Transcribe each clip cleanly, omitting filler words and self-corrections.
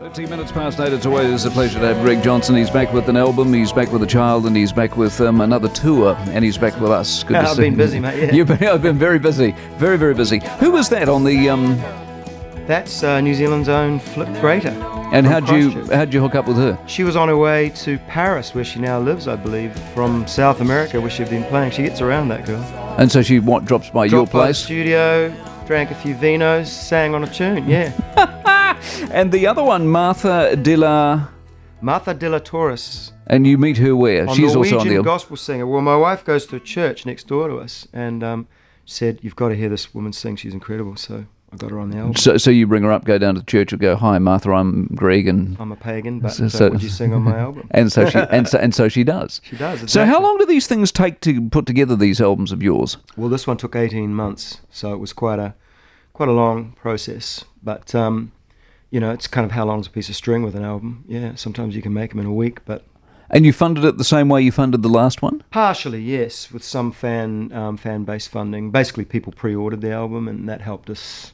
13 minutes past 8, it's always a pleasure to have Greg Johnson. He's back with an album, he's back with a child, and he's back with another tour, and he's back with us. Good to see I've been busy, mate, yeah. I've been very busy, very, very busy. Who was that on the... That's New Zealand's own Flip Greater. And how'd you hook up with her? She was on her way to Paris, where she now lives, I believe, from South America, where she'd been playing. She gets around, that girl. And so she drops by your place? By the studio, drank a few vinos, sang on a tune, yeah. And the other one, Martha de la Torres. And you meet her where? She's also on the album. Gospel singer. Well, my wife goes to a church next door to us and said, "You've got to hear this woman sing. She's incredible." So I got her on the album. So you bring her up, go down to the church, and go, "Hi, Martha. I'm Greg, and I'm a pagan, but would you sing on my album?" And so she and so she does. She does. Exactly. So how long do these things take to put together these albums of yours? Well, this one took 18 months, so it was quite a long process. But you know, it's kind of how long's a piece of string with an album. Yeah, sometimes you can make them in a week, but... And you funded it the same way you funded the last one? Partially, yes, with some fan-based funding. Basically, people pre-ordered the album, and that helped us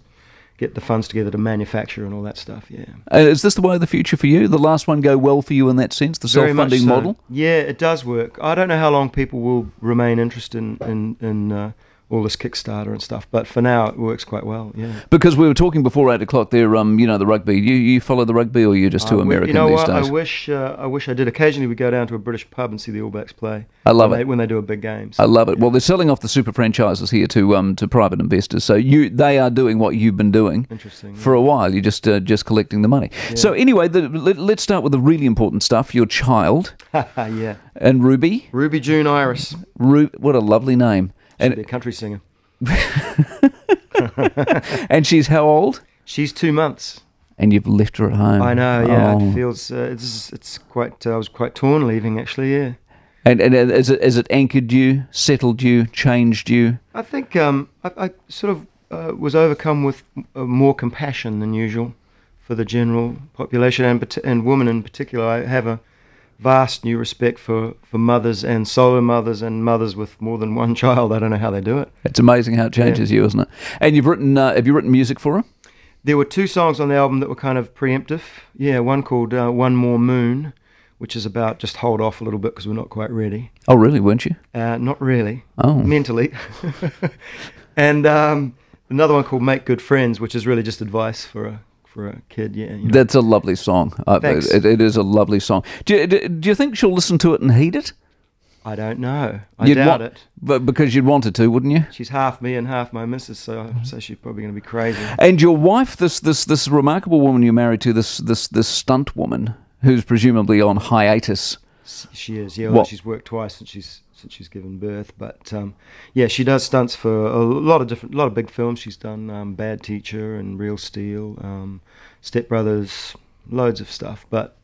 get the funds together to manufacture and all that stuff, yeah. Is this the way of the future for you? The last one go well for you in that sense, the self-funding model? Yeah, it does work. I don't know how long people will remain interested in all this Kickstarter and stuff, but for now it works quite well, yeah. Because we were talking before 8 o'clock there, you know, the rugby. You follow the rugby, or you're just too American these days? I wish I did. Occasionally we go down to a British pub and see the All Blacks play. I love it when they do a big game. So. I love it. Well, they're selling off the super franchises here to private investors. So they are doing what you've been doing for a while. You're just collecting the money. Yeah. So anyway, let's start with the really important stuff. Your child. Yeah. And Ruby. Ruby June Iris. What a lovely name. She'll be a country singer. And she's how old? She's 2 months. And you've left her at home. I know, yeah. It feels it's quite. I was quite torn leaving, actually. Yeah. And has it anchored you, settled you, changed you? I think I sort of was overcome with more compassion than usual for the general population and women in particular. I have a vast new respect for mothers and solo mothers and mothers with more than one child. I don't know how they do it. It's amazing how it changes you, isn't it? And you've written, have you written music for her? There were 2 songs on the album that were kind of preemptive. Yeah, one called One More Moon, which is about just hold off a little bit because we're not quite ready. Oh, really? Weren't you? Not really. Oh. Mentally. And another one called Make Good Friends, which is really just advice for a kid, yeah. You know. That's a lovely song. Thanks. It is a lovely song. Do you think she'll listen to it and heed it? I don't know. I doubt it. But because you'd want her to, wouldn't you? She's half me and half my missus, so she's probably going to be crazy. And your wife, this remarkable woman you're married to, this stunt woman, who's presumably on hiatus. She is, yeah. Well, she's worked twice since she's given birth, but yeah, she does stunts for a lot of big films. She's done Bad Teacher and Real Steel, Step Brothers, loads of stuff. But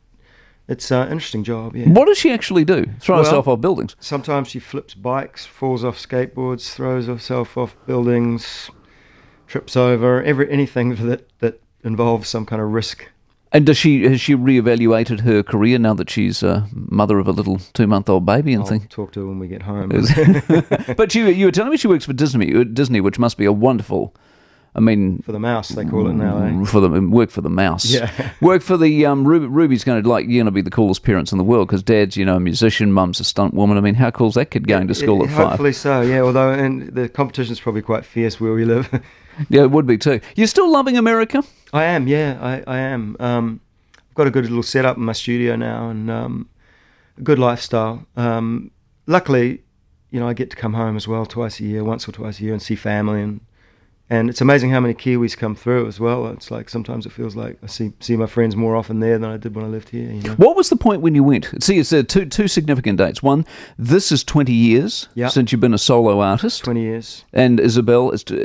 it's an interesting job. Yeah. What does she actually do? Throw herself off buildings? Sometimes she flips bikes, falls off skateboards, throws herself off buildings, trips over anything that involves some kind of risk. And has she reevaluated her career now that she's mother of a little 2-month-old baby and things? I'll talk to her when we get home. But you were telling me she works for Disney, which must be a wonderful. I mean, for the mouse, they call it now. Eh? Work for the mouse. Yeah. Work for the Ruby's going to be the coolest parents in the world because Dad's a musician, Mum's a stunt woman. I mean, how cool's that kid going to school at 5? Hopefully so. Yeah. Although the competition's probably quite fierce where we live. Yeah, it would be too. You're still loving America? I am, yeah, I am. I've got a good little setup in my studio now and a good lifestyle. Luckily, I get to come home as well once or twice a year and see family and it's amazing how many Kiwis come through as well. It's like sometimes it feels like I see my friends more often there than I did when I lived here. What was the point when you went? See, it's two significant dates. One, this is 20 years since you've been a solo artist. 20 years. And Isabel's 20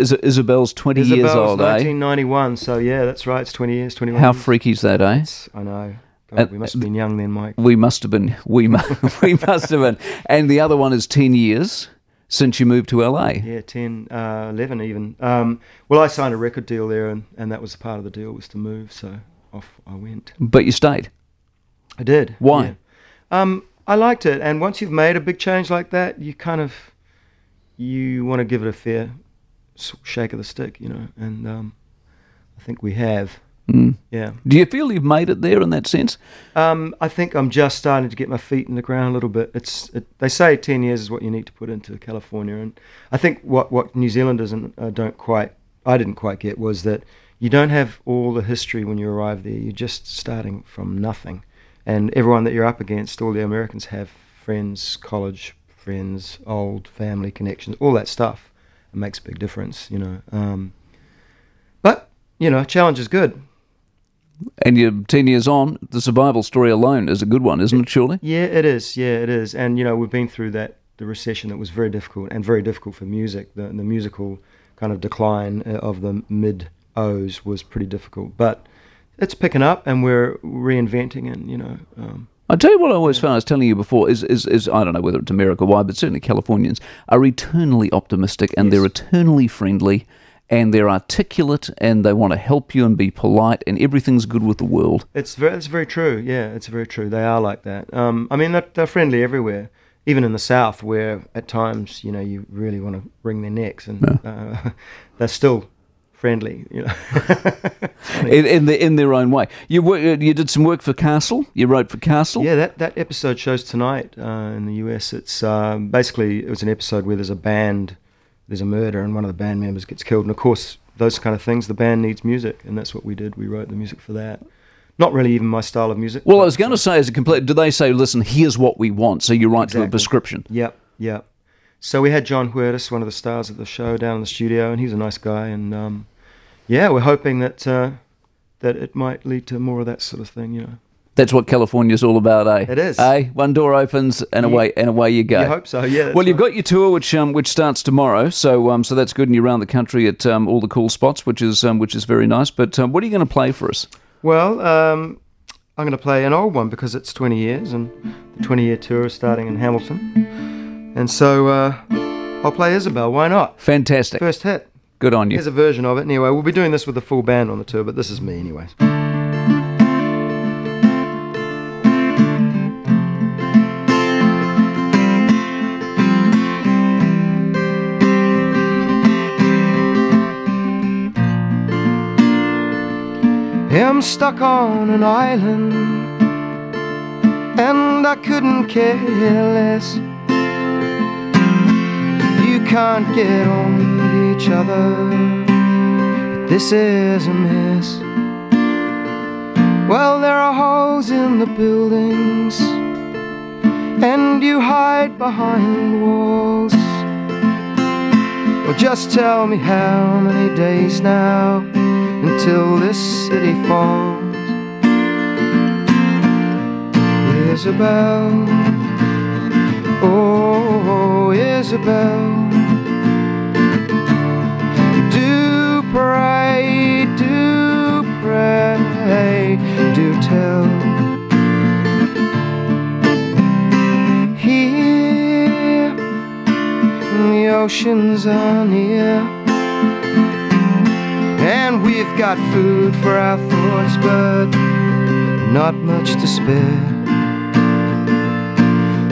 years old, 1991, so yeah, that's right. It's 20 years, 21 How years. freaky is that, eh? I know. God, we must have been young then, Mike. We must have been. We must have been. And the other one is 10 years. Since you moved to LA? Yeah, 10, 11 even. Well, I signed a record deal there, and that was part of the deal was to move, so off I went. But you stayed? I did. Why? Yeah. I liked it, and once you've made a big change like that, you want to give it a fair shake of the stick, and I think we have. Yeah. Do you feel you've made it there in that sense? I think I'm just starting to get my feet in the ground a little bit. They say 10 years is what you need to put into California, and I think what New Zealanders I didn't quite get was that you don't have all the history when you arrive there. You're just starting from nothing, and everyone that you're up against, all the Americans have friends, college friends, old family connections, all that stuff. It makes a big difference, you know. But challenge is good. And you're 10 years on, the survival story alone is a good one, isn't it, surely? Yeah, it is. Yeah, it is. And, we've been through the recession that was very difficult, and very difficult for music. The musical kind of decline of the mid-O's was pretty difficult. But it's picking up, and we're reinventing, and, I tell you what I always found, I was telling you before, is I don't know whether it's America or why, but certainly Californians are eternally optimistic, and they're eternally friendly, and they're articulate, and they want to help you and be polite, and everything's good with the world. It's very true. Yeah, it's very true. They are like that. I mean, they're friendly everywhere, even in the South, where at times, you really want to wring their necks, and they're still friendly, in their own way. You did some work for Castle. You wrote for Castle. Yeah, that episode shows tonight in the US. It's basically it was an episode where there's a murder, and one of the band members gets killed. And of course, those kind of things, the band needs music, and that's what we did. We wrote the music for that. Not really even my style of music. Well, I was going to say, do they say, listen, here's what we want, so you write to a prescription? Yep. So we had John Huertas, one of the stars of the show, down in the studio, and he's a nice guy. And we're hoping that it might lead to more of that sort of thing, That's what California's all about, eh? It is. Eh? One door opens and away you go. You hope so, yeah. Well, you've got your tour, which starts tomorrow, so that's good, and you're around the country at all the cool spots, which is very nice. But what are you going to play for us? Well, I'm going to play an old one because it's 20 years, and the 20-year tour is starting in Hamilton, and so I'll play Isabel. Why not? Fantastic. First hit. Good on you. Here's a version of it. Anyway, we'll be doing this with the full band on the tour, but this is me, anyways. I'm stuck on an island, and I couldn't care less. You can't get on with each other, but this is a mess. Well, there are holes in the buildings, and you hide behind walls. Well, just tell me how many days now until this city falls. Isabel, oh Isabel, do pray, do tell. Here the oceans are near, and we've got food for our thoughts, but not much to spare.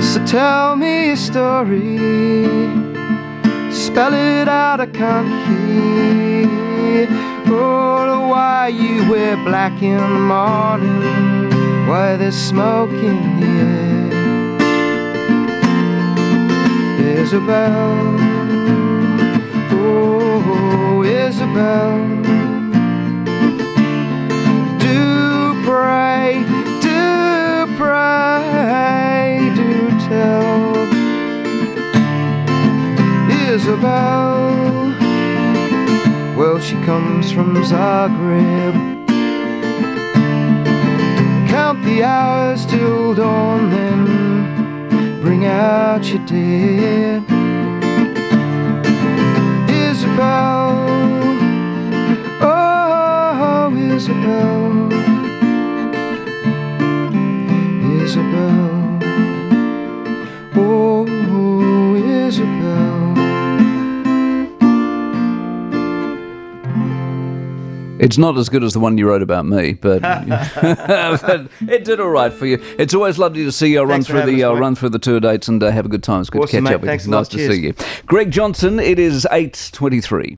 So tell me a story, spell it out, I can't hear. Oh, why you wear black in the morning, why there's smoke in the air. Isabel, oh Isabel, do pray, do tell. Isabel, well, she comes from Zagreb. Count the hours till dawn, then bring out your dead. Isabel, oh Isabel, Isabel, oh Isabel. It's not as good as the one you wrote about me, but, but it did all right for you. It's always lovely to see you. I'll run through the tour dates and have a good time. It's good to catch up with you. Nice to see you. Greg Johnson, it is 8:23.